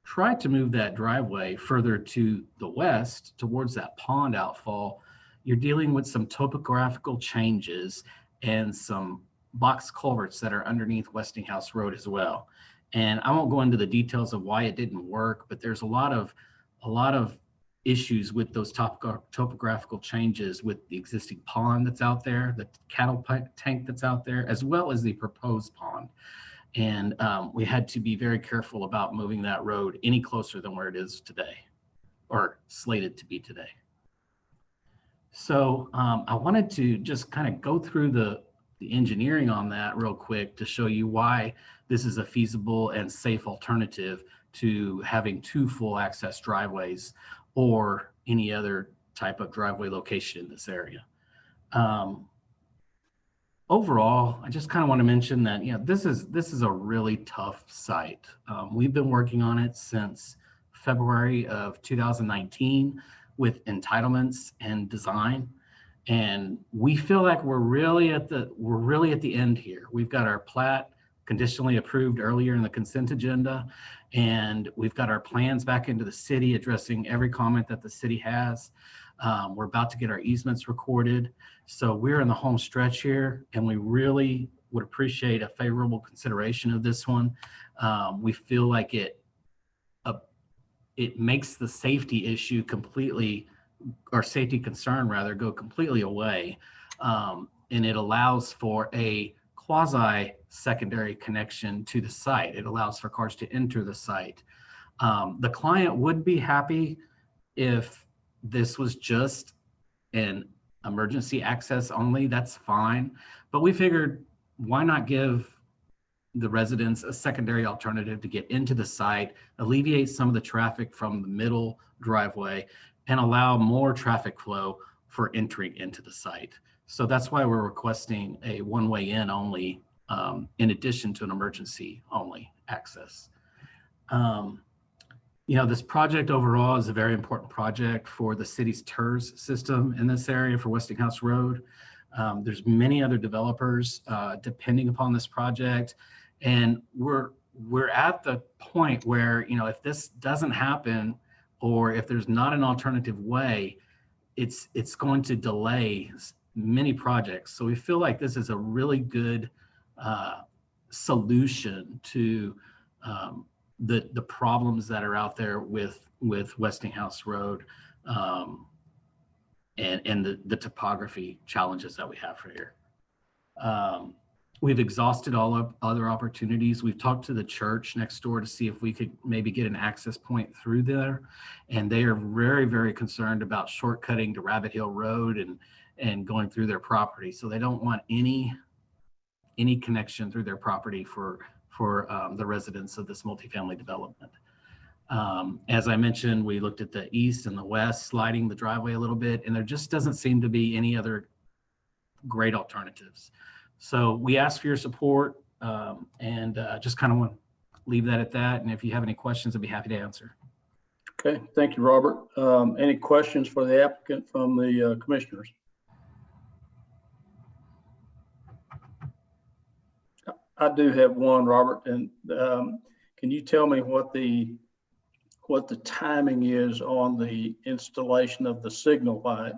try to move that driveway further to the west towards that pond outfall, you're dealing with some topographical changes and some box culverts that are underneath Westinghouse Road as well. And I won't go into the details of why it didn't work, but there's a lot of issues with those topographical changes with the existing pond that's out there, the cattle tank that's out there, as well as the proposed pond. And we had to be very careful about moving that road any closer than where it is today, or slated to be today. So I wanted to just kind of go through the engineering on that real quick to show you why this is a feasible and safe alternative to having two full access driveways or any other type of driveway location in this area. Overall, I just kind of want to mention that, this is a really tough site. We've been working on it since February of 2019 with entitlements and design, and we feel like we're really at the end here. We've got our plat conditionally approved earlier in the consent agenda, and we've got our plans back into the city addressing every comment that the city has. We're about to get our easements recorded. So we're in the home stretch here, and we really would appreciate a favorable consideration of this one. We feel like it makes the safety issue completely, or safety concern rather, go completely away. And it allows for a quasi secondary connection to the site. It allows for cars to enter the site. The client would be happy if this was just an emergency access only. That's fine. But we figured, why not give the residents a secondary alternative to get into the site, alleviate some of the traffic from the middle driveway, and allow more traffic flow for entering into the site. So that's why we're requesting a one-way in only, in addition to an emergency only access. You know, this project overall is a very important project for the city's TERS system in this area for Westinghouse Road. There's many other developers depending upon this project. And we're at the point where, you know, if this doesn't happen, or if there's not an alternative way, it's going to delay many projects. So we feel like this is a really good solution to the problems that are out there with Westinghouse Road and the topography challenges that we have for here. We've exhausted all of other opportunities. We've talked to the church next door to see if we could maybe get an access point through there. And they are very, very concerned about shortcutting to Rabbit Hill Road and going through their property. So they don't want any connection through their property for the residents of this multifamily development. As I mentioned, we looked at the east and the west, sliding the driveway a little bit, and there just doesn't seem to be any other great alternatives. So we ask for your support, and just kind of want to leave that at that. And if you have any questions, I'd be happy to answer. Okay, thank you, Robert. Any questions for the applicant from the commissioners? I do have one, Robert, and can you tell me what the timing is on the installation of the signal light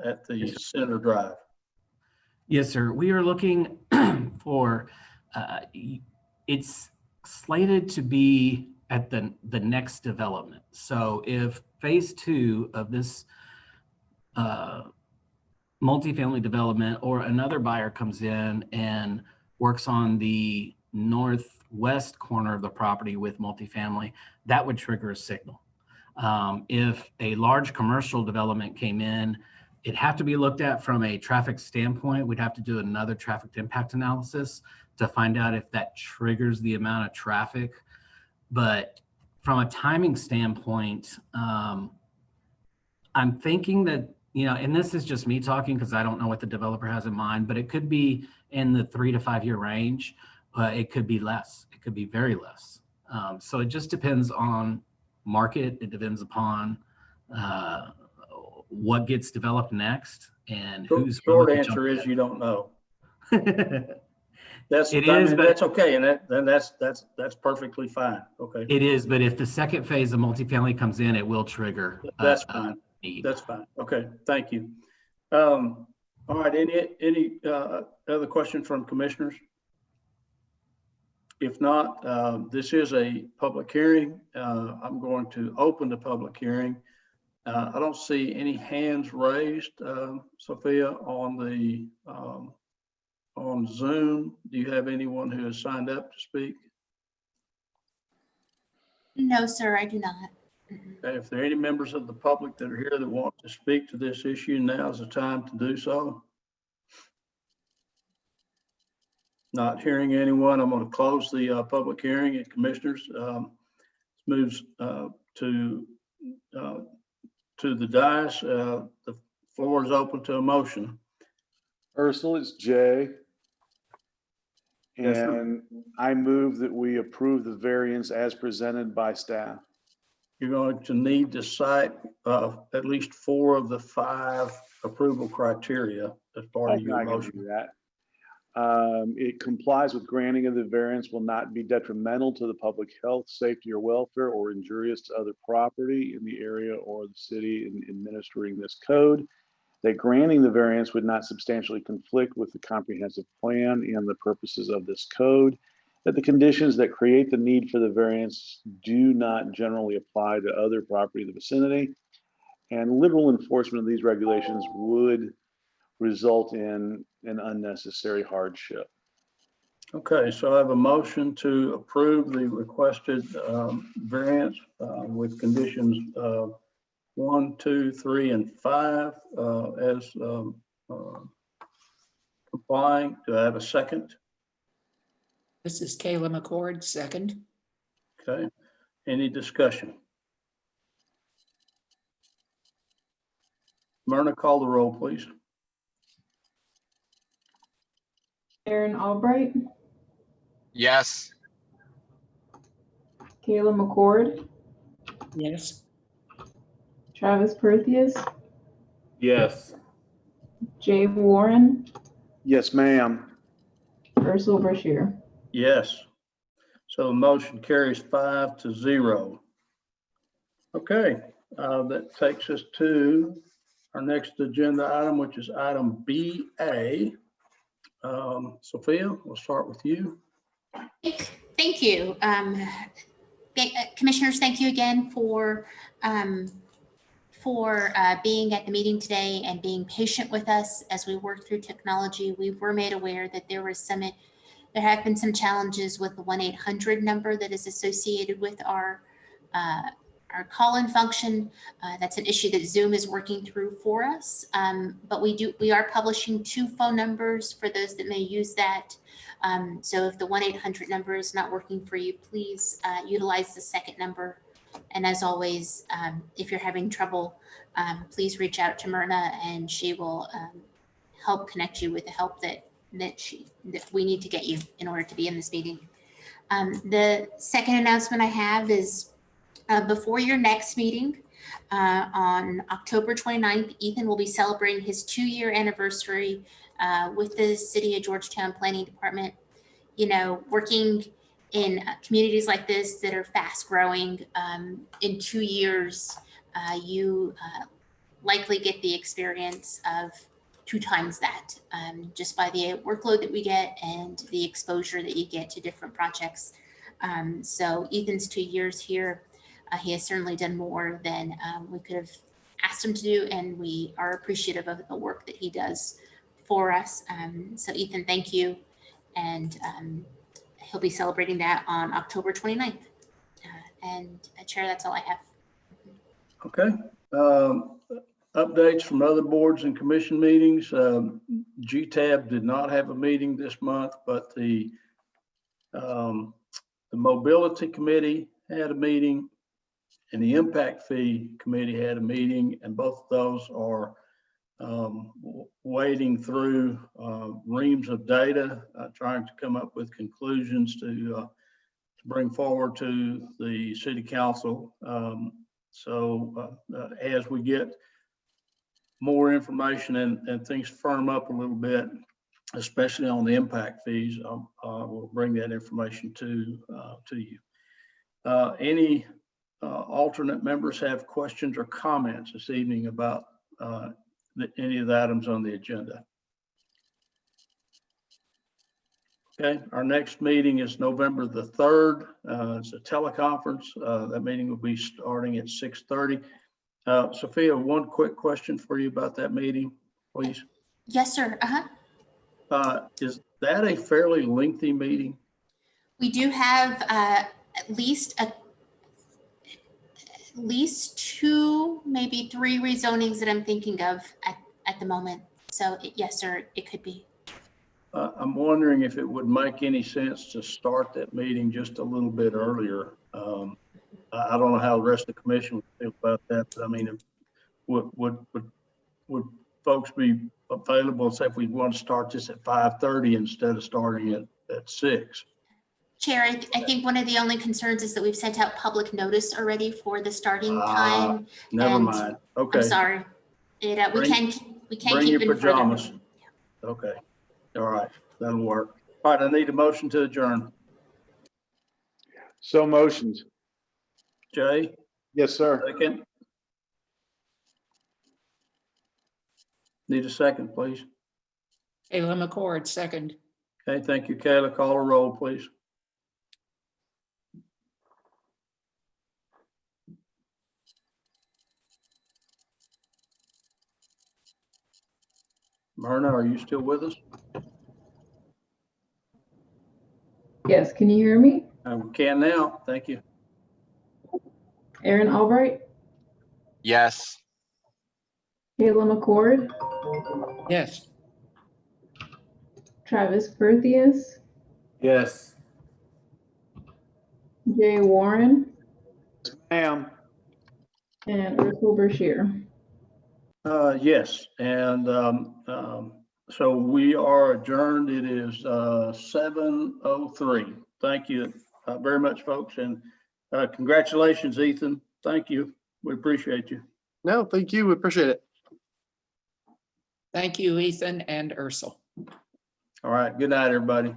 at the center drive? Yes, sir. We are looking for, it's slated to be at the next development. So if phase 2 of this multifamily development or another buyer comes in and works on the northwest corner of the property with multifamily, that would trigger a signal. If a large commercial development came in, it'd have to be looked at from a traffic standpoint. We'd have to do another traffic impact analysis to find out if that triggers the amount of traffic. But from a timing standpoint, I'm thinking that, you know, and this is just me talking because I don't know what the developer has in mind, but it could be in the 3 to 5 year range, but it could be less. It could be very less. So it just depends on market. It depends upon what gets developed next and who's. Short answer is you don't know. That's okay, and that's perfectly fine. Okay. It is, but if the second phase of multifamily comes in, it will trigger. That's fine. That's fine. Okay, thank you. All right. Any other questions from commissioners? If not, this is a public hearing. I'm going to open the public hearing. I don't see any hands raised, Sophia, on Zoom. Do you have anyone who has signed up to speak? No, sir, I do not. Okay, if there are any members of the public that are here that want to speak to this issue, now is the time to do so. Not hearing anyone, I'm going to close the public hearing. And commissioners, moves to the dais. The floor is open to a motion. Ursula, it's Jay. Yes, sir. And I move that we approve the variance as presented by staff. You're going to need to cite at least 4 of the 5 approval criteria as part of your motion. Do that. It complies with granting of the variance will not be detrimental to the public health, safety, or welfare, or injurious to other property in the area or the city in administering this code. That granting the variance would not substantially conflict with the comprehensive plan and the purposes of this code. That the conditions that create the need for the variance do not generally apply to other property in the vicinity. And liberal enforcement of these regulations would result in an unnecessary hardship. Okay, so I have a motion to approve the requested variance with conditions 1, 2, 3, and 5 as complying. Do I have a second? This is Kayla McCord, second. Okay, any discussion? Myrna, call the roll, please. Aaron Albright, Yes. Kayla McCord, Yes. Travis Perthius, Yes. Jay Warren, Yes, ma'am. Ursula Brashear. Yes. So the motion carries 5-0. Okay, that takes us to our next agenda item, which is item BA. Sophia, we'll start with you. Thank you. Commissioners, thank you again for being at the meeting today and being patient with us as we work through technology. We were made aware that there have been some challenges with the 1-800 number that is associated with our call-in function. That's an issue that Zoom is working through for us. But we are publishing 2 phone numbers for those that may use that. So if the 1-800 number is not working for you, please utilize the second number. And as always, if you're having trouble, please reach out to Myrna and she will help connect you with the help that we need to get you in order to be in this meeting. The second announcement I have is before your next meeting on October 29th, Ethan will be celebrating his 2-year anniversary with the City of Georgetown Planning Department. You know, working in communities like this that are fast growing, in 2 years, you likely get the experience of 2 times that, just by the workload that we get and the exposure that you get to different projects. So Ethan's 2 years here, he has certainly done more than we could have asked him to do, and we are appreciative of the work that he does for us. So Ethan, thank you. And he'll be celebrating that on October 29th. And Chair, that's all I have. Okay. Updates from other boards and commission meetings. GTAB did not have a meeting this month, but the Mobility Committee had a meeting and the Impact Fee Committee had a meeting, and both of those are wading through reams of data, trying to come up with conclusions to bring forward to the City Council. As we get more information and things firm up a little bit, especially on the impact fees, we'll bring that information to you. Any alternate members have questions or comments this evening about any of the items on the agenda? Okay, our next meeting is November the 3rd. It's a teleconference. That meeting will be starting at 6:30. Sophia, one quick question for you about that meeting, please. Yes, sir. Is that a fairly lengthy meeting? We do have at least 2, maybe 3 rezonings that I'm thinking of at the moment. So yes, sir, it could be. I'm wondering if it would make any sense to start that meeting just a little bit earlier. I don't know how the rest of the commission would feel about that, but I mean, would folks be available, say if we want to start this at 5:30 instead of starting at 6? Chair, I think one of the only concerns is that we've sent out public notice already for the starting time. Never mind. Okay. I'm sorry. We can't bring keep your in further. pajamas. Okay. All right. That'll work. All right. I need a motion to adjourn. So motioned. Jay? Yes, sir. Second. Need a second, please. Kayla McCord, second. Okay. Thank you, Kayla. Call a roll, please. Myrna, are you still with us? Yes, can you hear me? I can now. Thank you. Aaron Albright, Yes. Kayla McCord, Yes. Travis Berthius, Yes. Jay Warren, Ma'am. and Ursula Brashear. Yes, and so we are adjourned. It is 7:03. Thank you very much, folks, and congratulations, Ethan. Thank you. We appreciate you. No, thank you. We appreciate it. Thank you, Ethan and Ursel. All right. Good night, everybody.